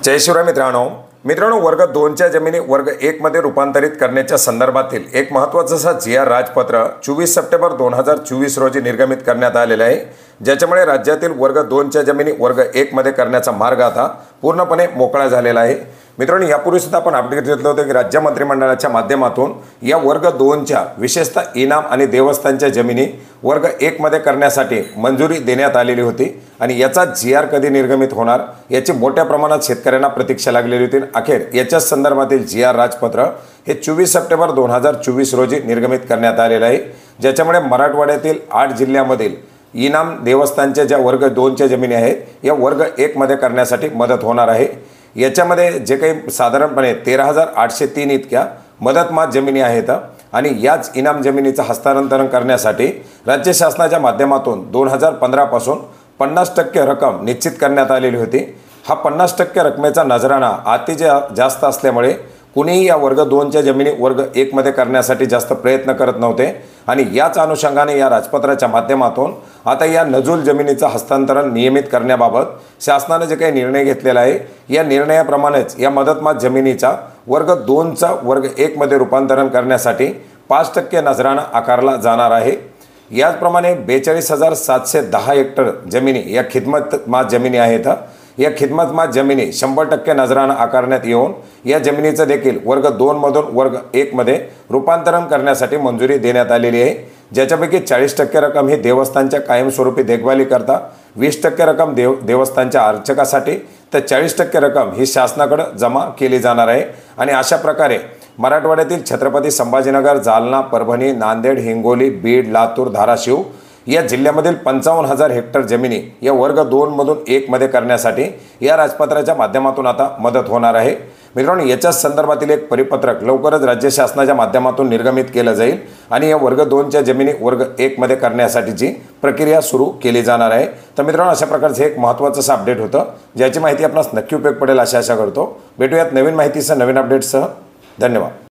जय शिवराय मित्रांनो वर्ग 2च्या जमिनी वर्ग 1 मध्ये रूपांतरित करण्याच्या संदर्भातील एक महत्त्वाचा असा जी.आर. राजपत्र 24 सप्टेंबर 2024 रोजी निर्गमित करण्यात आलेले आहे, ज्याच्यामुळे राज्यातील वर्ग 2च्या जमिनी वर्ग 1 मध्ये करण्याचा मार्ग आता पूर्णपणे मोकळा झालेला आहे। मित्रांनो, यापूर्वी सुद्धा आपण अपडेट घेतलं होतं की राज्य मंत्रिमंडळाच्या माध्यमातून या वर्ग 2च्या विशेषतः इनाम आणि देवस्थानच्या जमिनी वर्ग 1 मध्ये करण्यासाठी मंजुरी देण्यात आलेली होती आणि याचा जी.आर. कधी निर्गमित होणार याची मोठ्या प्रमाणात शेतकऱ्यांना प्रतीक्षा लागलेली होती। अखेर याच्या संदर्भातील जी.आर. राजपत्र हे 24 सप्टेंबर 2024 रोजी निर्गमित करण्यात आलेले आहे, ज्याच्यामुळे मराठवाड्यातील 8 जिल्ह्यांमधील इनाम देवस्थानच्या ज्या वर्ग 2च्या जमिनी आहेत या वर्ग 1 मध्ये करण्यासाठी मदत होणार आहे। याच्यामध्ये जे काही साधारणपणे 13,803 इतक्या मदतमात जमिनी आहेत आणि याच इनाम जमिनीचं हस्तांतरण करण्यासाठी राज्य शासनाच्या माध्यमातून 2015 पासून 50% रक्कम निश्चित करण्यात आलेली होती। हा 50% रकमेचा नजराणा अतिशय जास्त असल्यामुळे कुणीही या वर्ग 2च्या जमिनी वर्ग 1 मध्ये करण्यासाठी जास्त प्रयत्न करत नव्हते आणि याच अनुषंगाने या राजपत्राच्या माध्यमातून आता या नजूल जमिनीचं हस्तांतरण नियमित करण्याबाबत शासनाने जे काही निर्णय घेतलेला आहे या निर्णयाप्रमाणेच या मदतमात जमिनीचा वर्ग 2चा वर्ग 1 मध्ये रूपांतरण करण्यासाठी 5% नजराणा आकारला जाणार आहे। याचप्रमाणे 42,710 हेक्टर जमिनी या खिदमतमात जमिनी आहेत। या खिदमतमात जमिनी 100% नजराणा आकारण्यात येऊन या जमिनीचं देखील वर्ग 2 मधून वर्ग 1 मध्ये रूपांतरण करण्यासाठी मंजुरी देण्यात आलेली आहे, ज्याच्यापैकी 40% रक्कम ही देवस्थानच्या कायमस्वरूपी देखभालीकरता, 20% रक्कम देवस्थानच्या अर्चकासाठी तर 40% रक्कम ही शासनाकडे जमा केली जाणार आहे। आणि अशा प्रकारे मराठवाड्यातील छत्रपती संभाजीनगर, जालना, परभणी, नांदेड, हिंगोली, बीड, लातूर, धाराशिव या जिल्ह्यामधील 55,000 हेक्टर जमिनी या वर्ग 2 मधून 1 मध्ये करण्यासाठी या राजपत्राच्या माध्यमातून आता मदत होणार आहे। मित्रांनो, याच्या संदर्भातील एक परिपत्रक लवकरच राज्य शासनाच्या माध्यमातून निर्गमित केलं जाईल आणि या वर्ग 2च्या जमिनी वर्ग 1 मध्ये करण्यासाठीची प्रक्रिया सुरू केली जाणार आहे। तर मित्रांनो, अशा प्रकारचं एक महत्त्वाचं अपडेट होतं, ज्याची माहिती आपणास नक्की उपयोग पडेल अशी आशा करतो। भेटूयात नवीन माहितीसह, नवीन अपडेट्ससह। धन्यवाद।